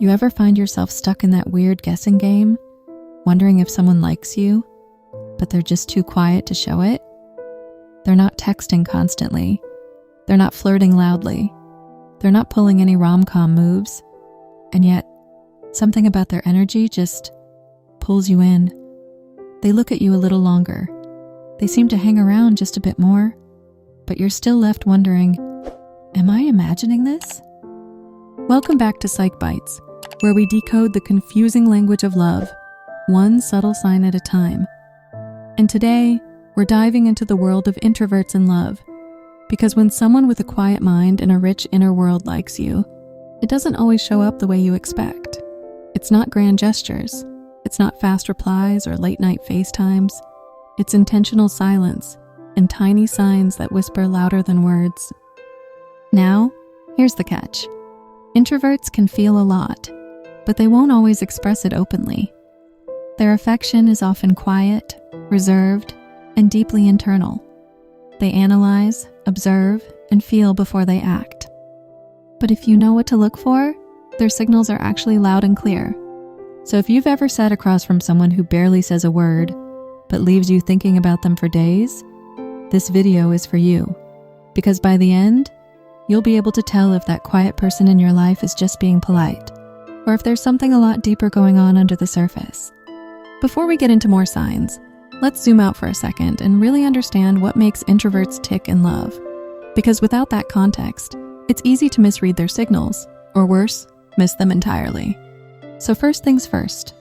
You ever find yourself stuck in that weird guessing game, wondering if someone likes you, but they're just too quiet to show it? They're not texting constantly. They're not flirting loudly. They're not pulling any rom-com moves. And yet, something about their energy just pulls you in. They look at you a little longer. They seem to hang around just a bit more, but you're still left wondering, am I imagining this? Welcome back to Psych Bites, where we decode the confusing language of love, one subtle sign at a time. And today, we're diving into the world of introverts in love, because when someone with a quiet mind and a rich inner world likes you, it doesn't always show up the way you expect. It's not grand gestures. It's not fast replies or late-night FaceTimes. It's intentional silence and tiny signs that whisper louder than words. Now, here's the catch. Introverts can feel a lot, but they won't always express it openly. Their affection is often quiet, reserved, and deeply internal. They analyze, observe, and feel before they act. But if you know what to look for, their signals are actually loud and clear. So if you've ever sat across from someone who barely says a word, but leaves you thinking about them for days, this video is for you. Because by the end, you'll be able to tell if that quiet person in your life is just being polite, or if there's something a lot deeper going on under the surface. Before we get into more signs, let's zoom out for a second and really understand what makes introverts tick in love. Because without that context, it's easy to misread their signals, or worse, miss them entirely. So first things first.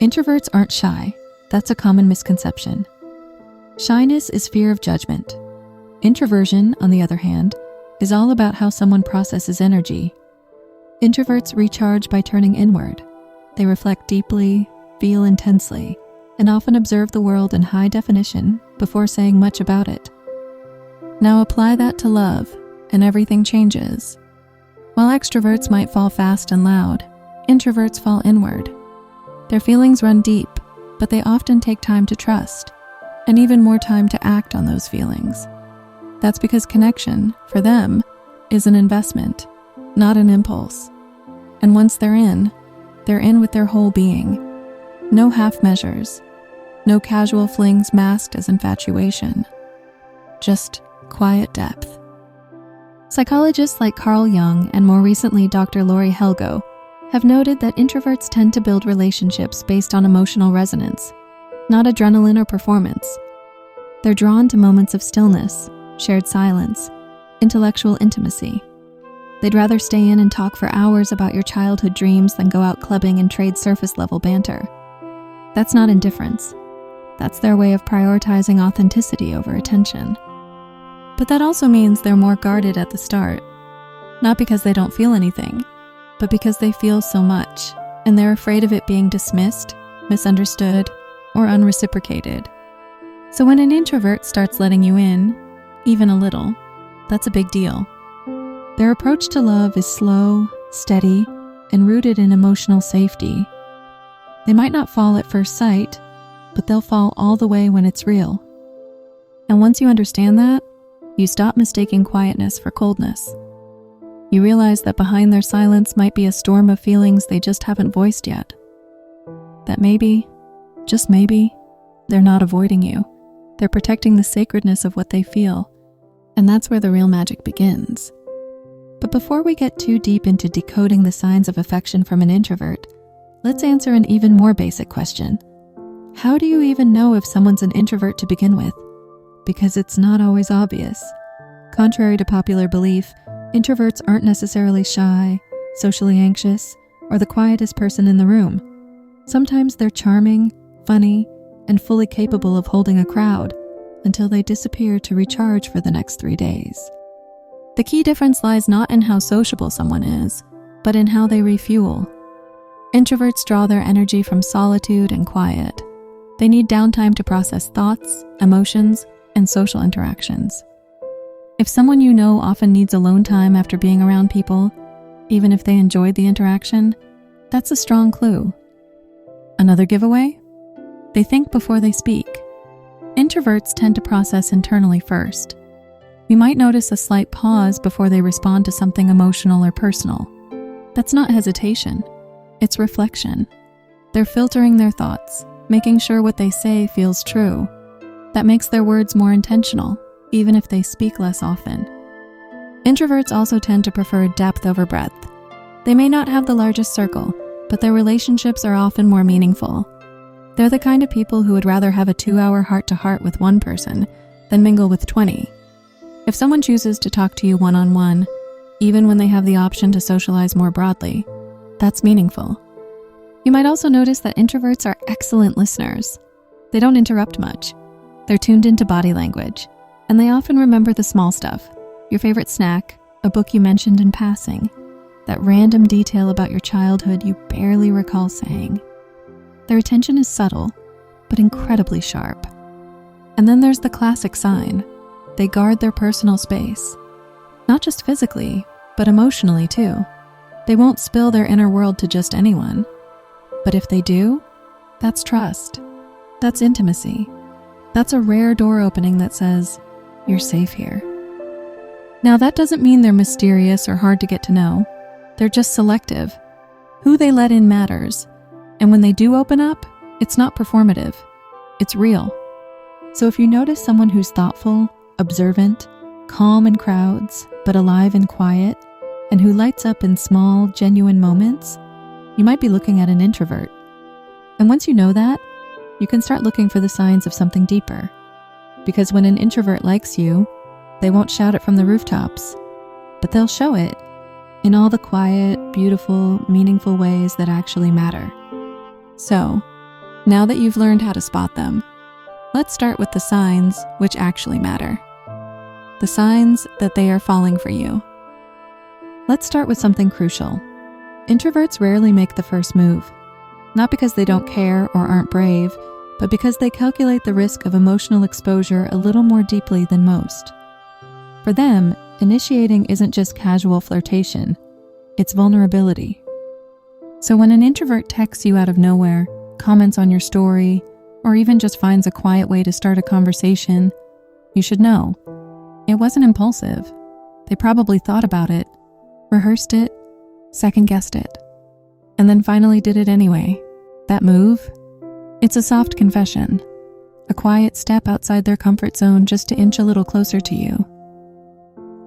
Introverts aren't shy. That's a common misconception. Shyness is fear of judgment. Introversion, on the other hand, is all about how someone processes energy. Introverts recharge by turning inward. They reflect deeply, feel intensely, and often observe the world in high definition before saying much about it. Now apply that to love, and everything changes. While extroverts might fall fast and loud, introverts fall inward. Their feelings run deep, but they often take time to trust, and even more time to act on those feelings. That's because connection, for them, is an investment, not an impulse. And once they're in with their whole being. No half measures, no casual flings masked as infatuation. Just quiet depth. Psychologists like Carl Jung and more recently Dr. Lori Helgo have noted that introverts tend to build relationships based on emotional resonance, not adrenaline or performance. They're drawn to moments of stillness, shared silence, intellectual intimacy. They'd rather stay in and talk for hours about your childhood dreams than go out clubbing and trade surface-level banter. That's not indifference. That's their way of prioritizing authenticity over attention. But that also means they're more guarded at the start, not because they don't feel anything, but because they feel so much, and they're afraid of it being dismissed, misunderstood, or unreciprocated. So when an introvert starts letting you in, even a little, that's a big deal. Their approach to love is slow, steady, and rooted in emotional safety. They might not fall at first sight, but they'll fall all the way when it's real. And once you understand that, you stop mistaking quietness for coldness. You realize that behind their silence might be a storm of feelings they just haven't voiced yet. That maybe, just maybe, they're not avoiding you. They're protecting the sacredness of what they feel. And that's where the real magic begins. But before we get too deep into decoding the signs of affection from an introvert, let's answer an even more basic question. How do you even know if someone's an introvert to begin with? Because it's not always obvious. Contrary to popular belief, introverts aren't necessarily shy, socially anxious, or the quietest person in the room. Sometimes they're charming, funny, and fully capable of holding a crowd until they disappear to recharge for the next 3 days. The key difference lies not in how sociable someone is, but in how they refuel. Introverts draw their energy from solitude and quiet. They need downtime to process thoughts, emotions, and social interactions. If someone you know often needs alone time after being around people, even if they enjoyed the interaction, that's a strong clue. Another giveaway? They think before they speak. Introverts tend to process internally first. You might notice a slight pause before they respond to something emotional or personal. That's not hesitation. It's reflection. They're filtering their thoughts, making sure what they say feels true. That makes their words more intentional, even if they speak less often. Introverts also tend to prefer depth over breadth. They may not have the largest circle, but their relationships are often more meaningful. They're the kind of people who would rather have a 2-hour heart-to-heart with one person than mingle with 20. If someone chooses to talk to you one-on-one, even when they have the option to socialize more broadly, that's meaningful. You might also notice that introverts are excellent listeners. They don't interrupt much. They're tuned into body language, and they often remember the small stuff: your favorite snack, a book you mentioned in passing, that random detail about your childhood you barely recall saying. Their attention is subtle, but incredibly sharp. And then there's the classic sign. They guard their personal space. Not just physically, but emotionally too. They won't spill their inner world to just anyone. But if they do, that's trust. That's intimacy. That's a rare door opening that says, you're safe here. Now, that doesn't mean they're mysterious or hard to get to know. They're just selective. Who they let in matters. And when they do open up, it's not performative. It's real. So if you notice someone who's thoughtful, observant, calm in crowds, but alive and quiet, and who lights up in small, genuine moments, you might be looking at an introvert. And once you know that, you can start looking for the signs of something deeper. Because when an introvert likes you, they won't shout it from the rooftops, but they'll show it in all the quiet, beautiful, meaningful ways that actually matter. So, now that you've learned how to spot them, let's start with the signs which actually matter. The signs that they are falling for you. Let's start with something crucial. Introverts rarely make the first move, not because they don't care or aren't brave, but because they calculate the risk of emotional exposure a little more deeply than most. For them, initiating isn't just casual flirtation, it's vulnerability. So when an introvert texts you out of nowhere, comments on your story, or even just finds a quiet way to start a conversation, you should know. It wasn't impulsive. They probably thought about it, rehearsed it, second-guessed it, and then finally did it anyway. That move? It's a soft confession, a quiet step outside their comfort zone just to inch a little closer to you.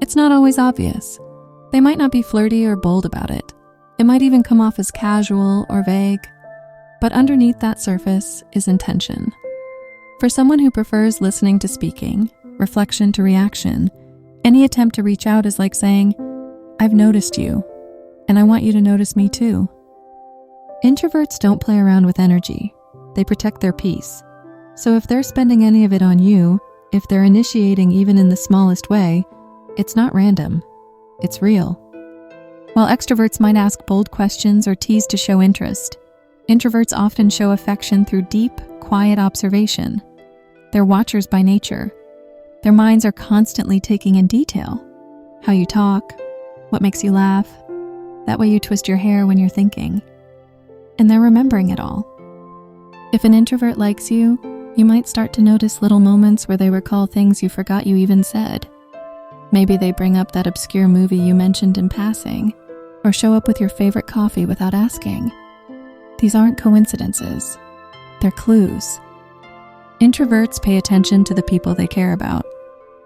It's not always obvious. They might not be flirty or bold about it. It might even come off as casual or vague. But underneath that surface is intention. For someone who prefers listening to speaking, reflection to reaction, any attempt to reach out is like saying, I've noticed you, and I want you to notice me too. Introverts don't play around with energy. They protect their peace. So if they're spending any of it on you, if they're initiating even in the smallest way, it's not random. It's real. While extroverts might ask bold questions or tease to show interest, introverts often show affection through deep, quiet observation. They're watchers by nature. Their minds are constantly taking in detail. How you talk, what makes you laugh, that way you twist your hair when you're thinking. And they're remembering it all. If an introvert likes you, you might start to notice little moments where they recall things you forgot you even said. Maybe they bring up that obscure movie you mentioned in passing, or show up with your favorite coffee without asking. These aren't coincidences. They're clues. Introverts pay attention to the people they care about.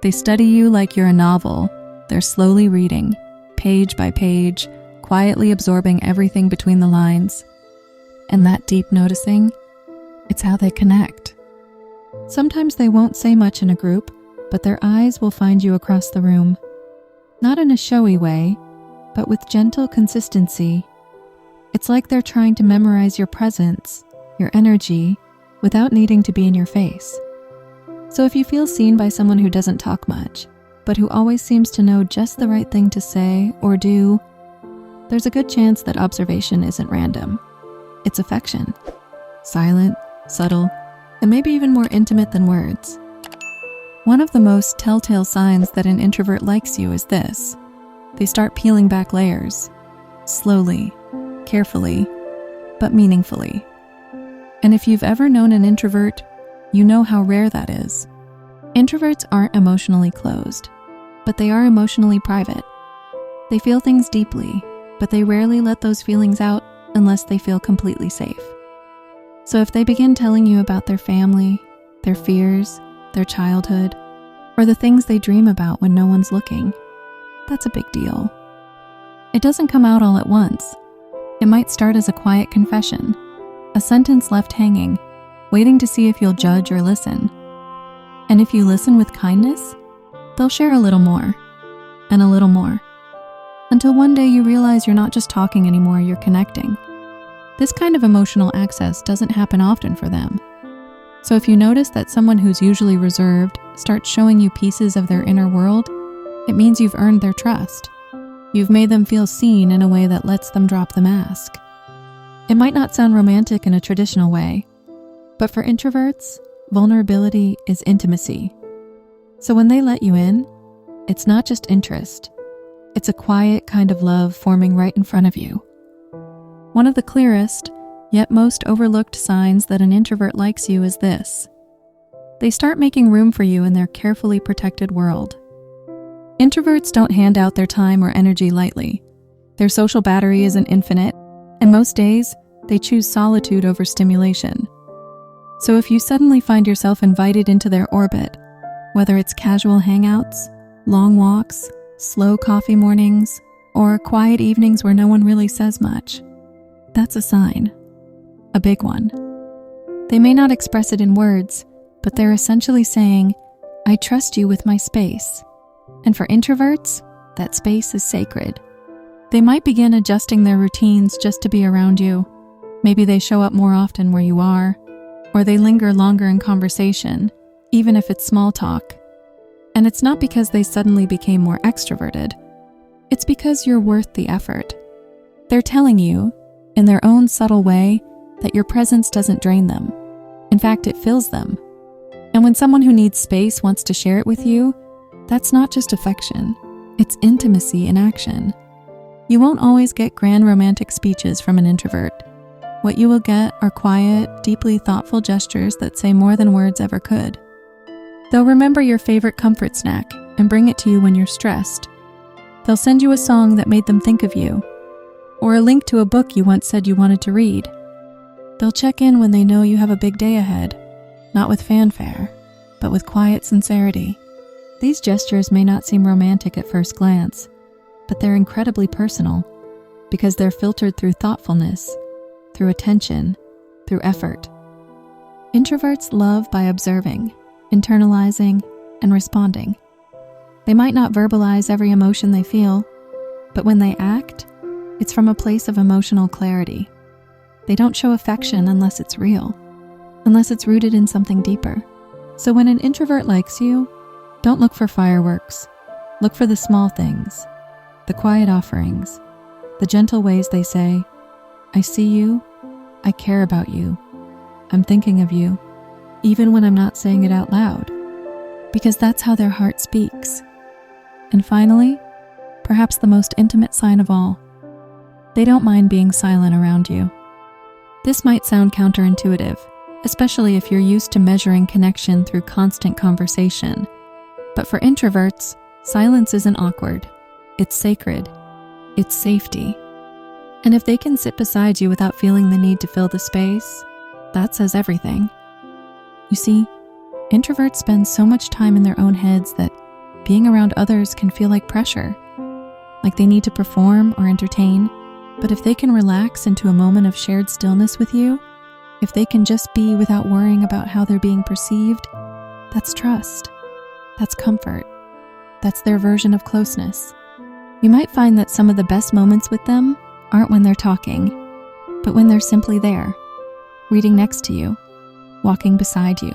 They study you like you're a novel. They're slowly reading, page by page, quietly absorbing everything between the lines. And that deep noticing, it's how they connect. Sometimes they won't say much in a group, but their eyes will find you across the room. Not in a showy way, but with gentle consistency. It's like they're trying to memorize your presence, your energy, without needing to be in your face. So if you feel seen by someone who doesn't talk much, but who always seems to know just the right thing to say or do, there's a good chance that observation isn't random. It's affection. Silent, subtle, and maybe even more intimate than words. One of the most telltale signs that an introvert likes you is this. They start peeling back layers, slowly, carefully, but meaningfully. And if you've ever known an introvert, you know how rare that is. Introverts aren't emotionally closed, but they are emotionally private. They feel things deeply, but they rarely let those feelings out unless they feel completely safe. So if they begin telling you about their family, their fears, their childhood, or the things they dream about when no one's looking, that's a big deal. It doesn't come out all at once. It might start as a quiet confession, a sentence left hanging, waiting to see if you'll judge or listen. And if you listen with kindness, they'll share a little more, and a little more, until one day you realize you're not just talking anymore, you're connecting. This kind of emotional access doesn't happen often for them. So if you notice that someone who's usually reserved starts showing you pieces of their inner world, it means you've earned their trust. You've made them feel seen in a way that lets them drop the mask. It might not sound romantic in a traditional way, but for introverts, vulnerability is intimacy. So when they let you in, it's not just interest. It's a quiet kind of love forming right in front of you. One of the clearest, yet most overlooked signs that an introvert likes you is this. They start making room for you in their carefully protected world. Introverts don't hand out their time or energy lightly. Their social battery isn't infinite, and most days, they choose solitude over stimulation. So if you suddenly find yourself invited into their orbit, whether it's casual hangouts, long walks, slow coffee mornings, or quiet evenings where no one really says much, that's a sign. A big one. They may not express it in words, but they're essentially saying, I trust you with my space. And for introverts, that space is sacred. They might begin adjusting their routines just to be around you. Maybe they show up more often where you are, or they linger longer in conversation, even if it's small talk. And it's not because they suddenly became more extroverted. It's because you're worth the effort. They're telling you, in their own subtle way, that your presence doesn't drain them. In fact, it fills them. And when someone who needs space wants to share it with you, that's not just affection, it's intimacy in action. You won't always get grand romantic speeches from an introvert. What you will get are quiet, deeply thoughtful gestures that say more than words ever could. They'll remember your favorite comfort snack and bring it to you when you're stressed. They'll send you a song that made them think of you, or a link to a book you once said you wanted to read. They'll check in when they know you have a big day ahead, not with fanfare, but with quiet sincerity. These gestures may not seem romantic at first glance, but they're incredibly personal because they're filtered through thoughtfulness, through attention, through effort. Introverts love by observing, internalizing, and responding. They might not verbalize every emotion they feel, but when they act, it's from a place of emotional clarity. They don't show affection unless it's real, unless it's rooted in something deeper. So when an introvert likes you, don't look for fireworks. Look for the small things, the quiet offerings, the gentle ways they say, I see you, I care about you, I'm thinking of you, even when I'm not saying it out loud, because that's how their heart speaks. And finally, perhaps the most intimate sign of all, they don't mind being silent around you. This might sound counterintuitive, especially if you're used to measuring connection through constant conversation. But for introverts, silence isn't awkward. It's sacred. It's safety. And if they can sit beside you without feeling the need to fill the space, that says everything. You see, introverts spend so much time in their own heads that being around others can feel like pressure, like they need to perform or entertain. But if they can relax into a moment of shared stillness with you, if they can just be without worrying about how they're being perceived, that's trust. That's comfort. That's their version of closeness. You might find that some of the best moments with them aren't when they're talking, but when they're simply there, reading next to you, walking beside you,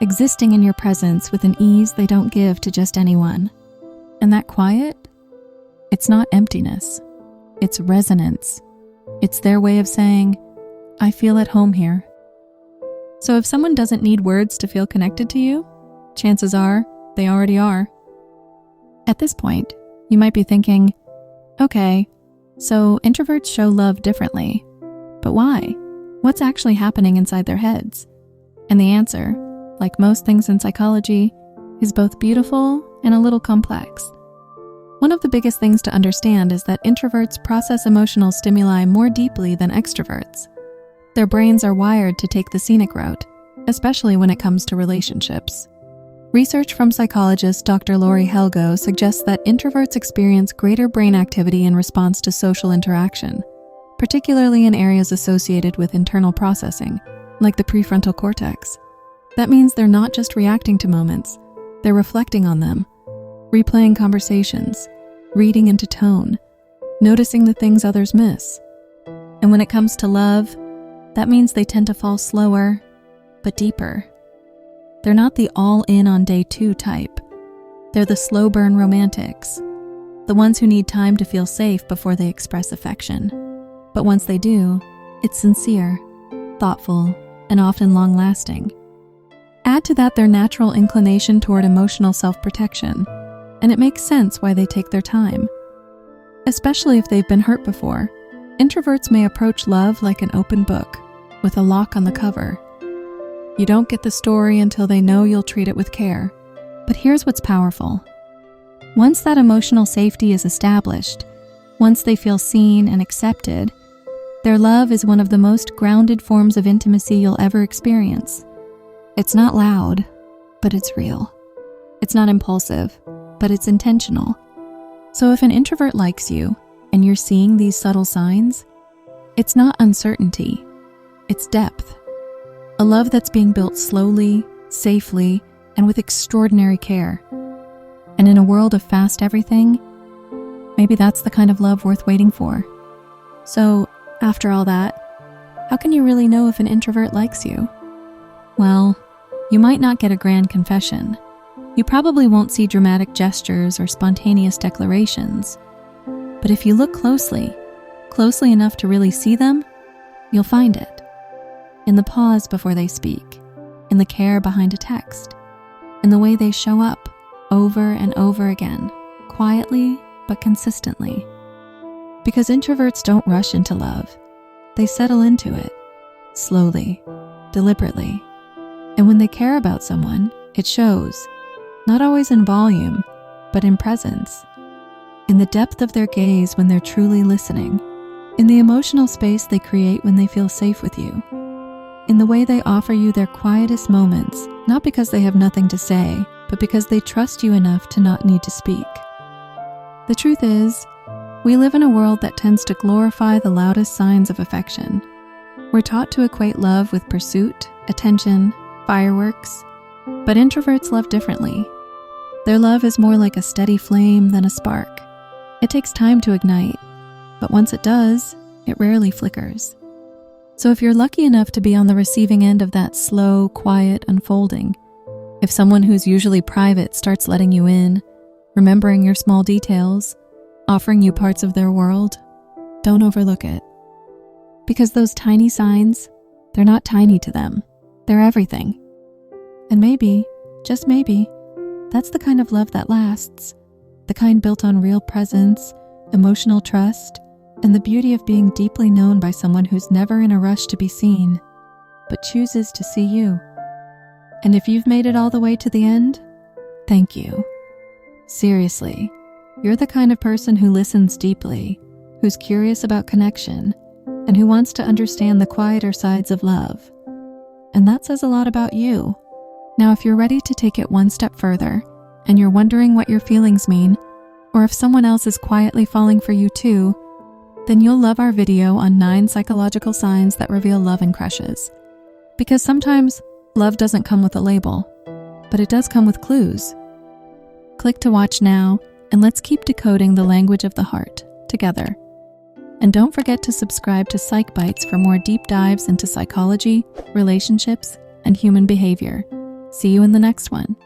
existing in your presence with an ease they don't give to just anyone. And that quiet, it's not emptiness, it's resonance. It's their way of saying, I feel at home here. So if someone doesn't need words to feel connected to you, chances are they already are. At this point, you might be thinking, okay, so introverts show love differently, but why? What's actually happening inside their heads? And the answer, like most things in psychology, is both beautiful and a little complex. One of the biggest things to understand is that introverts process emotional stimuli more deeply than extroverts. Their brains are wired to take the scenic route, especially when it comes to relationships. Research from psychologist Dr. Lori Helgo suggests that introverts experience greater brain activity in response to social interaction, particularly in areas associated with internal processing, like the prefrontal cortex. That means they're not just reacting to moments, they're reflecting on them, replaying conversations, reading into tone, noticing the things others miss. And when it comes to love, that means they tend to fall slower, but deeper. They're not the all-in on day 2 type. They're the slow burn romantics, the ones who need time to feel safe before they express affection. But once they do, it's sincere, thoughtful, and often long-lasting. Add to that their natural inclination toward emotional self-protection, and it makes sense why they take their time. Especially if they've been hurt before, introverts may approach love like an open book, with a lock on the cover. You don't get the story until they know you'll treat it with care. But here's what's powerful. Once that emotional safety is established, once they feel seen and accepted, their love is one of the most grounded forms of intimacy you'll ever experience. It's not loud, but it's real. It's not impulsive, but it's intentional. So if an introvert likes you, and you're seeing these subtle signs, it's not uncertainty, it's depth. A love that's being built slowly, safely, and with extraordinary care. And in a world of fast everything, maybe that's the kind of love worth waiting for. So, after all that, how can you really know if an introvert likes you? Well, you might not get a grand confession. You probably won't see dramatic gestures or spontaneous declarations. But if you look closely enough to really see them, you'll find it. In the pause before they speak, in the care behind a text, in the way they show up over and over again, quietly but consistently. Because introverts don't rush into love. They settle into it, slowly, deliberately. And when they care about someone, it shows, not always in volume, but in presence. In the depth of their gaze when they're truly listening, in the emotional space they create when they feel safe with you, in the way they offer you their quietest moments, not because they have nothing to say, but because they trust you enough to not need to speak. The truth is, we live in a world that tends to glorify the loudest signs of affection. We're taught to equate love with pursuit, attention, fireworks, but introverts love differently. Their love is more like a steady flame than a spark. It takes time to ignite, but once it does, it rarely flickers. So if you're lucky enough to be on the receiving end of that slow, quiet unfolding, if someone who's usually private starts letting you in, remembering your small details, offering you parts of their world, don't overlook it. Because those tiny signs, they're not tiny to them. They're everything. And maybe, just maybe, that's the kind of love that lasts, the kind built on real presence, emotional trust, and the beauty of being deeply known by someone who's never in a rush to be seen, but chooses to see you. And if you've made it all the way to the end, thank you. Seriously, you're the kind of person who listens deeply, who's curious about connection, and who wants to understand the quieter sides of love. And that says a lot about you. Now, if you're ready to take it one step further, and you're wondering what your feelings mean, or if someone else is quietly falling for you too, then you'll love our video on 9 psychological signs that reveal love and crushes. Because sometimes love doesn't come with a label, but it does come with clues. Click to watch now, and let's keep decoding the language of the heart together. And don't forget to subscribe to Psych Bites for more deep dives into psychology, relationships, and human behavior. See you in the next one.